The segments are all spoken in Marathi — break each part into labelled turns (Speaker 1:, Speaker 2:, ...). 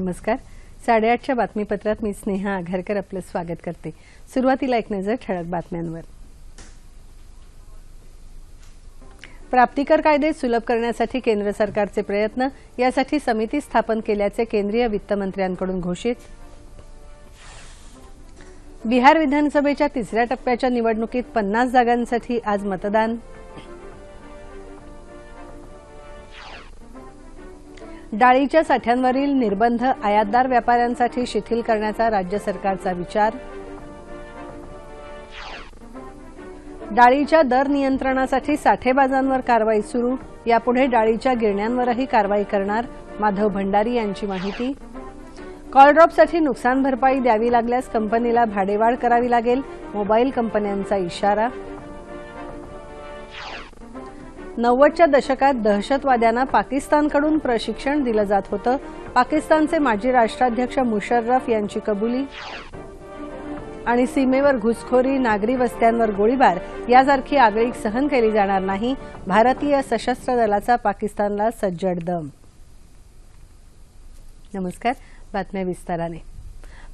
Speaker 1: नमस्कार. 8:30च्या बातमीपत्रात मी स्नेहा आघरकर आपलं स्वागत करते. सुरुवातीला एक नजर ठळक बातम्यांवर. प्राप्तिकर कायदे सुलभ करण्यासाठी केंद्र सरकारचे प्रयत्न, यासाठी समिती स्थापन केल्याचे केंद्रीय वित्तमंत्र्यांकडून घोषित. बिहार विधानसभेच्या तिसऱ्या टप्प्याच्या निवडणुकीत 50 जागांसाठी आज मतदान. डाळीच्या साठ्यांवरील निर्बंध आयातदार व्यापाऱ्यांसाठी शिथिल करण्याचा राज्य सरकारचा विचार. डाळीच्या दर नियंत्रणासाठी साठेबाजांवर कारवाई सुरू, यापुढे डाळीच्या गिरण्यांवरही कारवाई करणार, माधव भंडारी यांची माहिती. कॉलड्रॉपसाठी नुकसान भरपाई द्यावी लागल्यास कंपनीला भाडेवाढ करावी लागेल, मोबाईल कंपन्यांचा इशारा. 90च्या दशकात दहशतवाद्यांना पाकिस्तानकडून प्रशिक्षण दिलं जात होतं, पाकिस्तानचे माजी राष्ट्राध्यक्ष मुशर्रफ यांची कबुली. आणि सीमेवर घुसखोरी, नागरी वस्त्यांवर गोळीबार यासारखी आगळीक सहन केली जाणार नाही, भारतीय सशस्त्र दलाचा पाकिस्तानला सज्जड दम. नमस्कार. बातम्या विस्ताराने.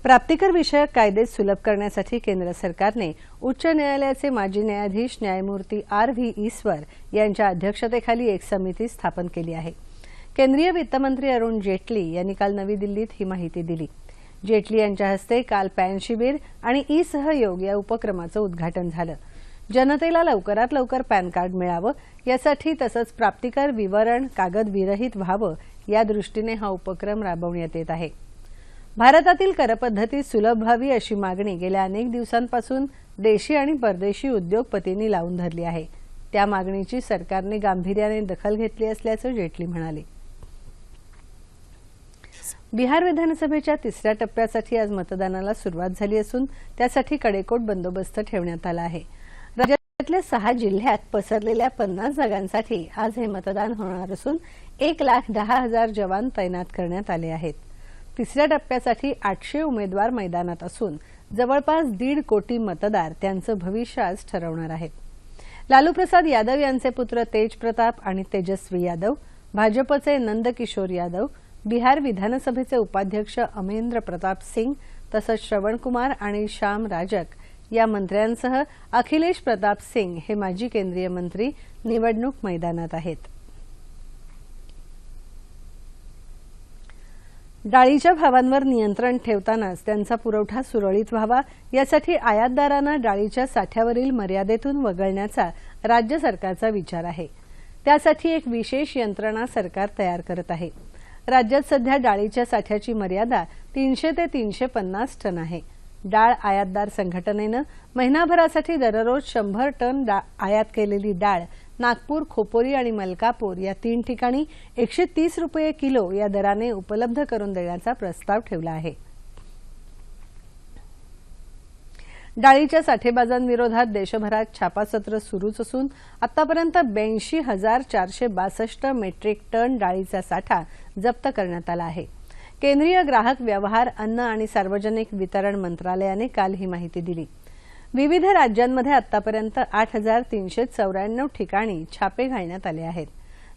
Speaker 1: प्राप्तिकर विषयक कायदे सुलभ करण्यासाठी केंद्र सरकारने उच्च न्यायालयाचे माजी न्यायाधीश न्यायमूर्ती R.V. ईश्वर यांच्या अध्यक्षतेखाली एक समिती स्थापन केली आहे. केंद्रीय वित्तमंत्री अरुण जेटली यांनी काल नवी दिल्लीत ही माहिती दिली. जेटली यांच्या हस्ते काल पॅन शिबिर आणि ई सहयोग या उपक्रमाचं उद्घाटन झालं. जनतेला लवकरात लवकर पॅन कार्ड मिळावं यासाठी तसंच प्राप्तिकर विवरण कागद विरहित व्हावं या दृष्टीने हा उपक्रम राबवण्यात येत आहे. भारतातील करपद्धती सुलभ व्हावी अशी मागणी गेल्या अनेक दिवसांपासून देशी आणि परदेशी उद्योगपतींनी लावून धरली आहे. त्या मागणीची सरकारने गांभीर्याने दखल घेतली असल्याचं जेटली म्हणाले. बिहार विधानसभेच्या तिसऱ्या टप्प्यासाठी आज मतदानाला सुरुवात झाली असून त्यासाठी कडेकोट बंदोबस्त ठेवण्यात आला आहे. राज्यातल्या 6 जिल्ह्यात पसरलेल्या 50 जागांसाठी आज हे मतदान होणार असून 1,10,000 जवान तैनात करण्यात आले आहेत. तिसऱ्या टप्प्यासाठी 800 उमेदवार मैदानात असून जवळपास 1.5 कोटी मतदार त्यांचं भविष्य आज ठरवणार आहेत. लालू प्रसाद यादव यांचे पुत्र तेज प्रताप आणि तेजस्वी यादव, भाजपचे नंदकिशोर यादव, बिहार विधानसभेचे उपाध्यक्ष अमरेंद्र प्रताप सिंग तसंच श्रवण कुमार आणि श्याम राजक या मंत्र्यांसह अखिलेश प्रताप सिंग हे माजी केंद्रीय मंत्री निवडणूक मैदानात आहेत. डाळीच्या भावांवर नियंत्रण ठेवतानाच त्यांचा पुरवठा सुरळीत व्हावा यासाठी आयातदारांना डाळीच्या साठ्यावरील मर्यादेतून वगळण्याचा राज्य सरकारचा विचार आहे. त्यासाठी एक विशेष यंत्रणा सरकार तयार करत आहे. राज्यात सध्या डाळीच्या साठ्याची मर्यादा 300 ते 350 टन आहे. डाळ आयातदार संघटनेनं महिनाभरासाठी दररोज 100 टन आयात केलेली डाळ नागपूर, खोपोली आणि मलकापूर या 3 ठिकाणी 130 रुपये किलो या दराने उपलब्ध करून देण्याचा प्रस्ताव ठेवला आहे. डाळीच्या साठेबाजांविरोधात देशभरात छापासत्र सुरूच असून आतापर्यंत 82,462 मेट्रिक टन डाळीचा साठा जप्त करण्यात आला आहे. केंद्रीय ग्राहक व्यवहार, अन्न आणि सार्वजनिक वितरण मंत्रालयाने काल ही माहिती दिली. विविध राज्यांमध्ये आतापर्यंत 8,394 ठिकाणी छापे घालण्यात आले आहेत.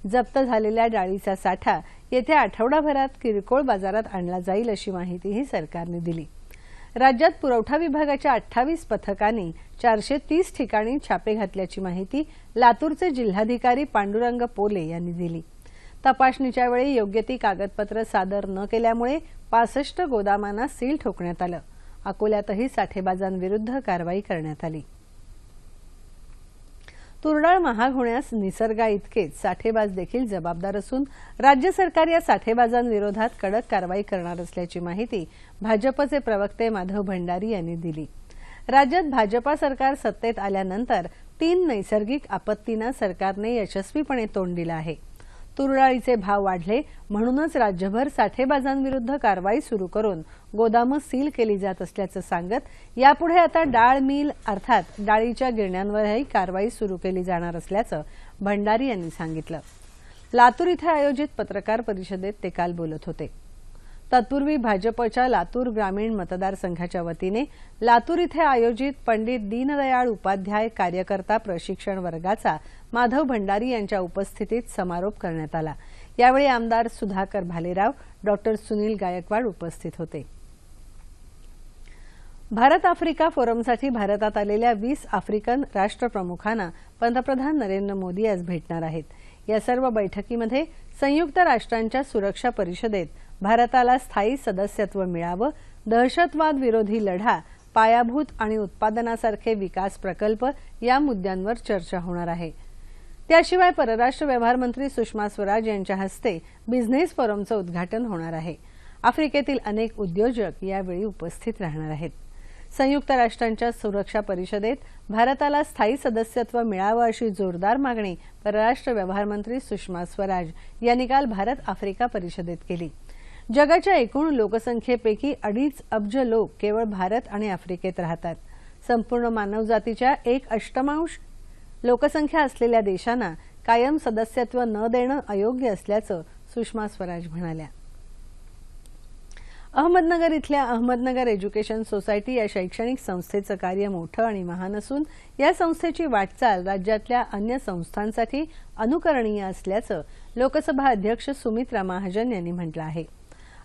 Speaker 1: जप्त झालेल्या डाळीचा साठा येत्या आठवडाभरात किरकोळ बाजारात आणला जाईल अशी माहितीही सरकारने दिली. राज्यात पुरवठा विभागाच्या 28 पथकांनी 430 ठिकाणी छापे घातल्याची माहिती लातूरचे जिल्हाधिकारी पांडुरंग पोले यांनी दिली. तपासणीच्या वेळी योग्य ती कागदपत्र सादर न केल्यामुळे 65 गोदामांना सील ठोकण्यात आलं. अकोल्यातही साठेबाजांविरुद्ध कारवाई करण्यात आली. तुरडाळ महाग होण्यास निसर्गाइतकेच साठेबाज देखील जबाबदार असून राज्य सरकार या साठेबाजांविरोधात कडक कारवाई करणार असल्याची माहिती भाजपचे प्रवक्ते माधव भंडारी यांनी दिली. राज्यात भाजपा सरकार सत्तेत आल्यानंतर 3 नैसर्गिक आपत्तींना सरकारने यशस्वीपणे तोंड दिलं आहे. तुरडाळीचे भाव वाढले म्हणूनच राज्यभर साठेबाजांविरुद्ध कारवाई सुरू करून गोदामं सील केली जात असल्याचं सांगत यापुढे आता डाळ मिल अर्थात डाळीच्या गिरण्यांवरही कारवाई सुरू केली जाणार असल्याचं भंडारी यांनी सांगितलं. लातूर इथे आयोजित पत्रकार परिषदेत ते काल बोलत होते. तत्पूर्वी भाजपच्या लातूर ग्रामीण मतदारसंघाच्या वतीने लातूर इथे आयोजित पंडित दीनदयाळ उपाध्याय कार्यकर्ता प्रशिक्षण वर्गाचा माधव भंडारी यांच्या उपस्थितीत समारोप करण्यात आला. यावेळी आमदार सुधाकर भालेराव, डॉक्टर सुनील गायकवाड उपस्थित होते. भारत आफ्रिका फोरमसाठी भारतात आलेल्या 20 आफ्रिकन राष्ट्रप्रमुखांना पंतप्रधान नरेंद्र मोदी आज भेटणार आहेत. या सर्व बैठकीमध्ये संयुक्त राष्ट्रांच्या सुरक्षा परिषदेत भारताला स्थायी सदस्यत्व मिळावं, दहशतवाद विरोधी लढा, पायाभूत आणि उत्पादनासारखे विकास प्रकल्प या मुद्द्यांवर चर्चा होणार आहे. त्याशिवाय परराष्ट्र व्यवहार मंत्री सुषमा स्वराज यांच्या हस्ते बिझनेस फोरमचं उद्घाटन होणार आहे. आफ्रिकेतील अनेक उद्योजक यावेळी उपस्थित राहणार आहेत. संयुक्त राष्ट्रांच्या सुरक्षा परिषदेत भारताला स्थायी सदस्यत्व मिळावं अशी जोरदार मागणी परराष्ट्र व्यवहार मंत्री सुषमा स्वराज यांनी काल भारत आफ्रिका परिषदेत केली. जगाच्या एकूण लोकसंख्येपैकी 2.5 अब्ज लोक केवळ भारत आणि आफ्रिकेत राहतात. संपूर्ण मानवजातीच्या 1/8 लोकसंख्या असलेल्या देशांना कायम सदस्यत्व न देणं अयोग्य असल्याचं सुषमा स्वराज म्हणाल्या. अहमदनगर इथल्या अहमदनगर एज्युकेशन सोसायटी या शैक्षणिक संस्थेचं कार्य मोठं आणि महान असून या संस्थेची वाटचाल राज्यातल्या अन्य संस्थांसाठी अनुकरणीय असल्याचं लोकसभा अध्यक्ष सुमित्रा महाजन यांनी म्हटलं आहे.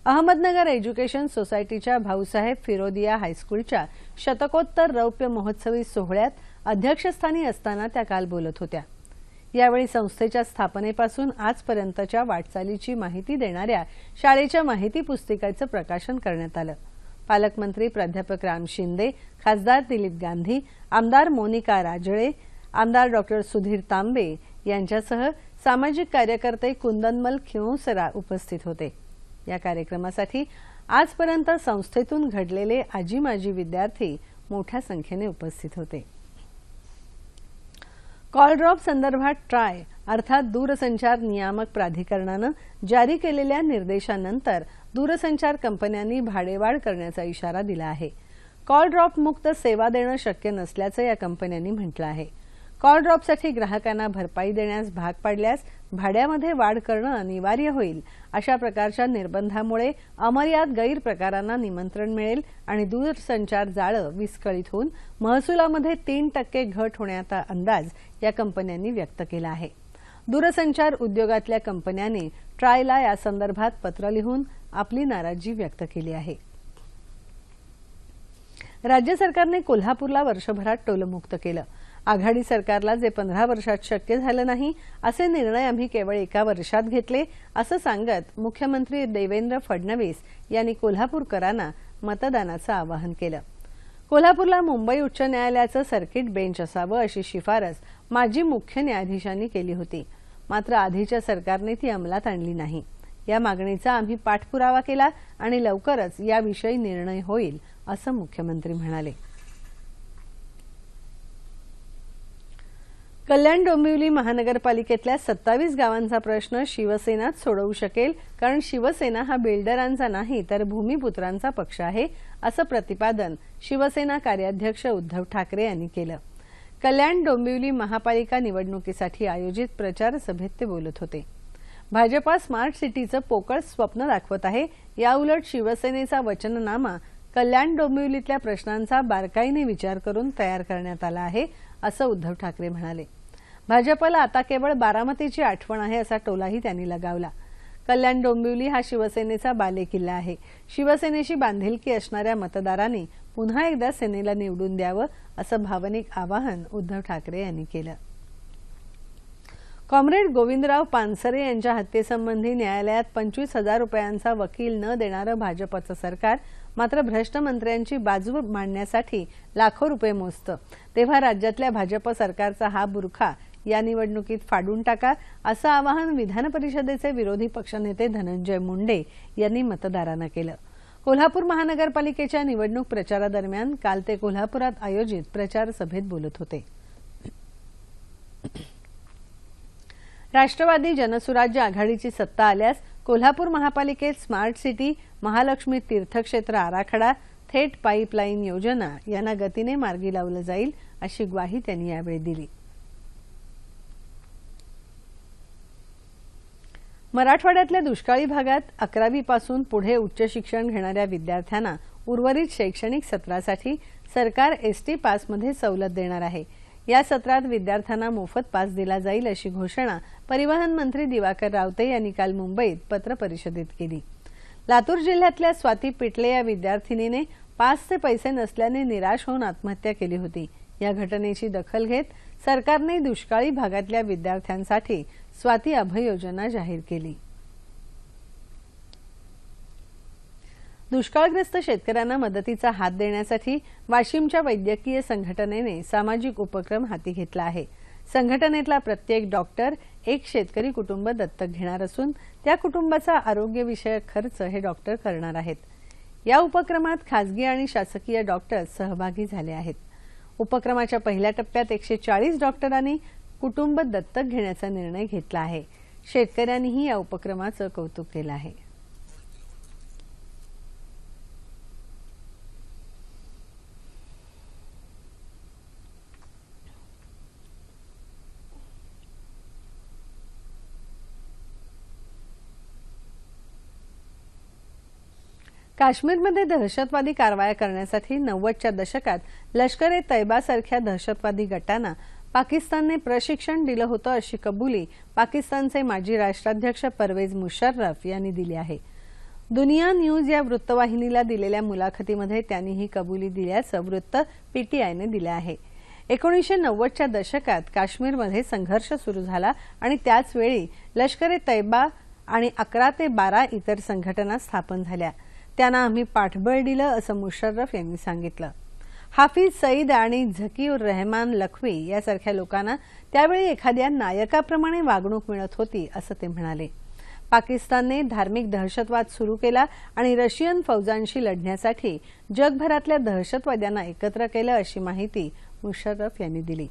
Speaker 1: अहमदनगर एज्युकेशन सोसायटीच्या भाऊसाहेब फिरोदिया हायस्कूलच्या शतकोत्तर रौप्य महोत्सवी सोहळ्यात अध्यक्षस्थानी असताना त्या काल बोलत होत्या. यावेळी संस्थेच्या स्थापनेपासून आजपर्यंतच्या वाटचालीची माहिती देणाऱ्या शाळेच्या माहिती पुस्तिकेचं प्रकाशन करण्यात आलं. पालकमंत्री प्राध्यापक राम शिंदे, खासदार दिलीप गांधी, आमदार मोनिका राजळे, आमदार डॉक्टर सुधीर तांबे यांच्यासह सामाजिक कार्यकर्ते कुंदनमल खिओसरा उपस्थित होते. या कार्यक्रमासाठी आजपर्यंत संस्थेतून घडलेले आजी माजी विद्यार्थी मोठ्या संख्येने उपस्थित होते. कॉल ड्रॉप संदर्भात ट्राय अर्थात दूरसंचार नियामक प्राधिकरणानं जारी केलेल्या निर्देशानंतर दूरसंचार कंपन्यांनी भाडेवाढ करण्याचा इशारा दिला आहे. कॉल ड्रॉप मुक्त सेवा देणं शक्य नसल्याचं या कंपन्यांनी म्हटलं आहे. कॉल ड्रॉपसाठी ग्राहकांना भरपाई देण्यास भाग पाडल्यास भाड्यामध्ये वाढ करणं अनिवार्य होईल. अशा प्रकारच्या निर्बंधामुळे अमर्याद गैरप्रकारांना निमंत्रण मिळेल आणि दूरसंचार जाळं विस्कळीत होऊन महसुलामध्ये 3% घट होण्याचा अंदाज या कंपन्यांनी व्यक्त केला आहे. दूरसंचार उद्योगातल्या कंपन्यांनी ट्रायला यासंदर्भात पत्र लिहून आपली नाराजी व्यक्त केली आहे. राज्य सरकारने कोल्हापूरला वर्षभरात टोलमुक्त केलं. आघाडी सरकारला जे 15 वर्षात शक्य झालं नाही असे निर्णय आम्ही केवळ 1 वर्षात घेतले असं सांगत मुख्यमंत्री देवेंद्र फडणवीस यांनी कोल्हापूरकरांना मतदानाचं आवाहन केलं. कोल्हापूरला मुंबई उच्च न्यायालयाचं सर्किट बेंच असावं अशी शिफारस माजी मुख्य न्यायाधीशांनी केली होती. मात्र आधीच्या सरकारने ती अंमलात आणली नाही. या मागणीचा आम्ही पाठपुरावा केला आणि लवकरच याविषयी निर्णय होईल असं मुख्यमंत्री म्हणाले. कल्याण डोंबिवली महानगरपालिकेतल्या 27 गावांचा प्रश्न शिवसेनाच सोडवू शकेल, कारण शिवसेना हा बिल्डरांचा नाही तर भूमिपुत्रांचा पक्ष आहे असं प्रतिपादन शिवसेना कार्याध्यक्ष उद्धव ठाकरे यांनी केलं. कल्याण डोंबिवली महापालिका निवडणुकीसाठी आयोजित प्रचार सभेत ते बोलत होते. भाजपा स्मार्ट सिटीचं पोकळ स्वप्न दाखवत आहे. याउलट शिवसेनेचा वचननामा कल्याण डोंबिवलीतल्या प्रश्नांचा बारकाईने विचार करून तयार करण्यात आला आहे असं उद्धव ठाकरे म्हणाले. भाजपला आता केवळ बारामतीची आठवण आहे असा टोलाही त्यांनी लगावला. कल्याण डोंबिवली हा शिवसेनेचा बालेकिल्ला आहे. शिवसेनेशी बांधिलकी असणाऱ्या मतदारांनी पुन्हा एकदा सेनेला निवडून द्यावं असं भावनिक आवाहन उद्धव ठाकरे यांनी केलं. कॉम्रेड गोविंदराव पानसरे यांच्या हत्येसंबंधी न्यायालयात 25,000 रुपयांचा वकील न देणारं भाजपचं सरकार मात्र भ्रष्ट मंत्र्यांची बाजू मांडण्यासाठी लाखो रुपये मोजतं. तेव्हा राज्यातल्या भाजप सरकारचा हा बुरखा या निवडणुकीत फाडून टाका असं आवाहन विधान परिषदेचे विरोधी पक्षनेते धनंजय मुंडे यांनी मतदारांना केलं. कोल्हापूर महानगरपालिकेच्या निवडणूक प्रचारादरम्यान काल ते कोल्हापुरात आयोजित प्रचार सभेत बोलत होते. राष्ट्रवादी जनसुराज्य आघाडीची सत्ता आल्यास कोल्हापूर महापालिकेत स्मार्ट सिटी, महालक्ष्मी तीर्थक्षेत्र आराखडा, थेट पाईपलाईन योजना यांना गतीने मार्गी लावलं जाईल अशी ग्वाही त्यांनी यावेळी दिली. मराठवाड्यातल्या दुष्काळी भागात 11वी पासून पुढे उच्च शिक्षण घेणाऱ्या विद्यार्थ्यांना उर्वरित शैक्षणिक सत्रासाठी सरकार एसटी पासमध्ये सवलत देणार आहे. या सत्रात विद्यार्थ्यांना मोफत पास दिला जाईल अशी घोषणा परिवहन मंत्री दिवाकर रावते यांनी काल मुंबईत पत्रपरिषदेत केली। लातूर जिल्ह्यातल्या स्वाती पिटले या विद्यार्थिनीने पासचे पैसे नसल्याने निराश होऊन आत्महत्या केली होती। या घटनेची दखल घेत सरकारने दुष्काळी भागातल्या विद्यार्थ्यांसाठी स्वाती अभय योजना जाहीर केली। दुष्काळग्रस्त शेतकऱ्यांना मदतीचा हात देण्यासाठी वाशिमच्या वैद्यकीय संघटनेने सामाजिक उपक्रम हाती घेतला आहे। संघटनेतला प्रत्येक डॉक्टर एक शेतकरी कुटुंब दत्तक घेणार असून त्या कुटुंबाचा आरोग्यविषयक खर्च हे डॉक्टर करणार आहेत। या उपक्रमात खासगी आणि शासकीय डॉक्टर सहभागी झाले आहेत। उपक्रमाच्या पहिल्या टप्प्यात 140 डॉक्टरांनी कुटुंब दत्तक घेण्याचा निर्णय घेतला आहे। शेतकऱ्यांनीही या उपक्रमाचं कौतुक केलं आहे। काश्मीरमध्ये दहशतवादी कारवाया करण्यासाठी 90च्या दशकात लष्कर-ए-तैयबा सारख्या दहशतवादी गटांना पाकिस्तानने प्रशिक्षण दिलं होतं अशी कबुली पाकिस्तानचे माजी राष्ट्राध्यक्ष परवेज मुशर्रफ यांनी दिली आहे। दुनिया न्यूज या वृत्तवाहिनीला दिलेल्या मुलाखतीमध्ये त्यांनी ही कबुली दिल्याचं वृत्त पीटीआयने दिलं आहे। 1990च्या दशकात काश्मीरमध्ये संघर्ष सुरू झाला आणि त्याच वेळी लष्कर-ए-तैयबा आणि 11 ते 12 इतर संघटना स्थापन झाल्या। त्यांना आम्ही पाठबळ दिलं असं मुशर्रफ यांनी सांगितलं। हाफिज सईद आणि झकीउर रहमान लखवी यासारख्या लोकांना त्यावेळी एखाद्या नायकाप्रमाणे वागणूक मिळत होती असं ते म्हणाले। पाकिस्तानने धार्मिक दहशतवाद सुरू केला आणि रशियन फौजांशी लढण्यासाठी जगभरातल्या दहशतवाद्यांना एकत्र केलं अशी माहिती मुशर्रफ यांनी दिली।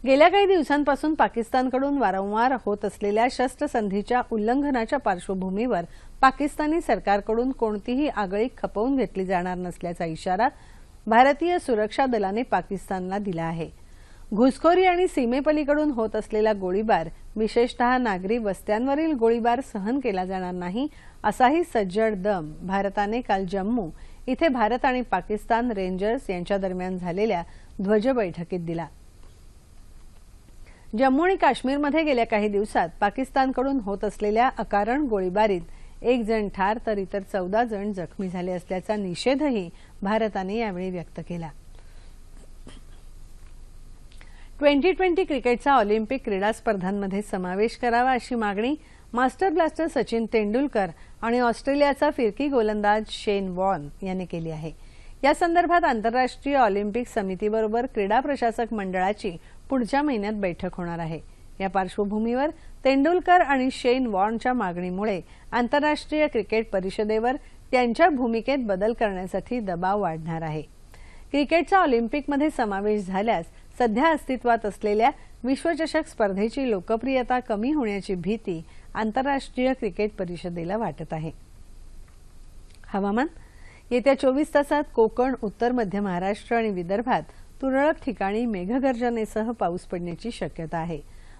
Speaker 1: गेल्या काही दिवसांपासून पाकिस्तानकडून वारंवार होत असलेल्या शस्त्रसंधीच्या उल्लंघनाच्या पार्श्वभूमीवर पाकिस्तानी सरकारकडून कोणतीही आगळीक खपवून घेतली जाणार नसल्याचा इशारा भारतीय सुरक्षा दलाने पाकिस्तानला दिला आहे। घुसखोरी आणि सीमेपलीकडून होत असलेला गोळीबार, विशेषतः नागरी वस्त्यांवरील गोळीबार सहन केला जाणार नाही असाही सज्जड दम भारताने काल जम्मू इथे भारत आणि पाकिस्तान रेंजर्स यांच्या दरम्यान झालेल्या ध्वज बैठकीत दिला। जम्मू आणि काश्मीरमध्ये गेल्या काही दिवसात पाकिस्तानकडून होत असलेल्या अकारण गोळीबारीत 1 जण ठार तर इतर 14 जण जखमी झाले असल्याचा निषेधही भारताने यावेळी व्यक्त केला। 2020 क्रिकेटचा ऑलिम्पिक क्रीडा स्पर्धांमध्ये समावेश करावा अशी मागणी मास्टर ब्लास्टर सचिन तेंडुलकर आणि ऑस्ट्रेलियाचा फिरकी गोलंदाज शेन वॉर्न यांनी केली आहे। या संदर्भात आंतरराष्ट्रीय ऑलिम्पिक समितीबरोबर क्रीडा प्रशासक मंडळाची पुढच्या महिन्यात बैठक होणार आहे। या पार्श्वभूमीवर तेंडुलकर आणि शेन वॉर्नच्या मागणीमुळे आंतरराष्ट्रीय क्रिकेट परिषदेवर त्यांच्या भूमिकेत बदल करण्यासाठी दबाव वाढणार आहे। क्रिकेटचा ऑलिम्पिकमध्ये समावेश झाल्यास सध्या अस्तित्वात असलेल्या विश्वचषक स्पर्धेची लोकप्रियता कमी होण्याची भीती आंतरराष्ट्रीय क्रिकेट परिषदेला वाटत आहे। हवामान येत्या 24 तासात कोकण, उत्तर मध्य महाराष्ट्र आणि विदर्भात तुरळक ठिकाणी मेघगर्जनेसह पाऊस पडण्याची शक्यता आहे।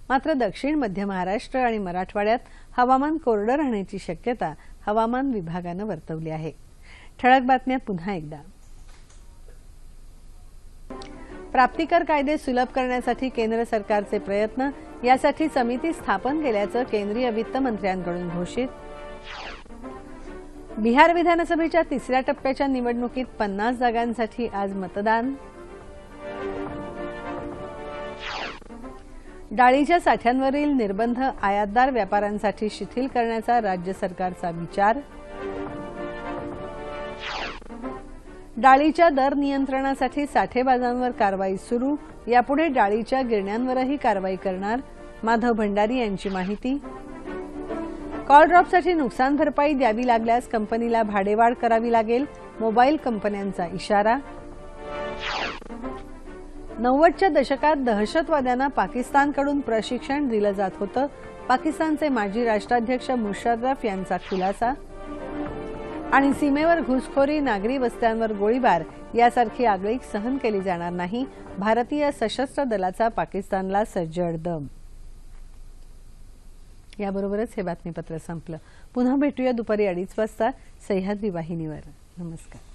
Speaker 1: मात्र दक्षिण मध्य महाराष्ट्र आणि मराठवाड्यात हवामान कोरडं राहण्याची शक्यता हवामान विभागानं वर्तवली आहे। ठळक बातम्या पुन्हा एकदा। प्राप्तिकर कायदे सुलभ करण्यासाठी केंद्र सरकारचे प्रयत्न, यासाठी समिती स्थापन केल्याचं केंद्रीय वित्त मंत्र्यांकडून घोषित। बिहार विधानसभेच्या 3ऱ्या टप्प्याच्या निवडणुकीत 50 जागांसाठी आज मतदान। डाळीच्या साठ्यांवरील निर्बंध आयातदार व्यापाऱ्यांसाठी शिथिल करण्याचा राज्य सरकारचा विचार। डाळीच्या दर नियंत्रणासाठी साठेबाजांवर कारवाई सुरू, यापुढे डाळीच्या गिरण्यांवरही कारवाई करणार, माधव भंडारी यांची माहिती। कॉल ड्रॉपसाठी नुकसान भरपाई द्यावी लागल्यास कंपनीला भाडेवाढ करावी लागेल, मोबाईल कंपन्यांचा इशारा। 90च्या दशकात दहशतवाद्यांना पाकिस्तानकडून प्रशिक्षण दिलं जात होतं, पाकिस्तानचे माजी राष्ट्राध्यक्ष मुशर्रफ यांचा खुलासा। आणि सीमेवर घुसखोरी, नागरी वस्त्यांवर गोळीबार यासारखी आगळीक सहन केली जाणार नाही, भारतीय सशस्त्र दलाचा पाकिस्तानला सज्जड दम। याबरोबरच हे बातमीपत्र संपलं। पुन्हा भेटूया दुपारी 2:30 वाजता सह्याद्री वाहिनीवर। नमस्कार।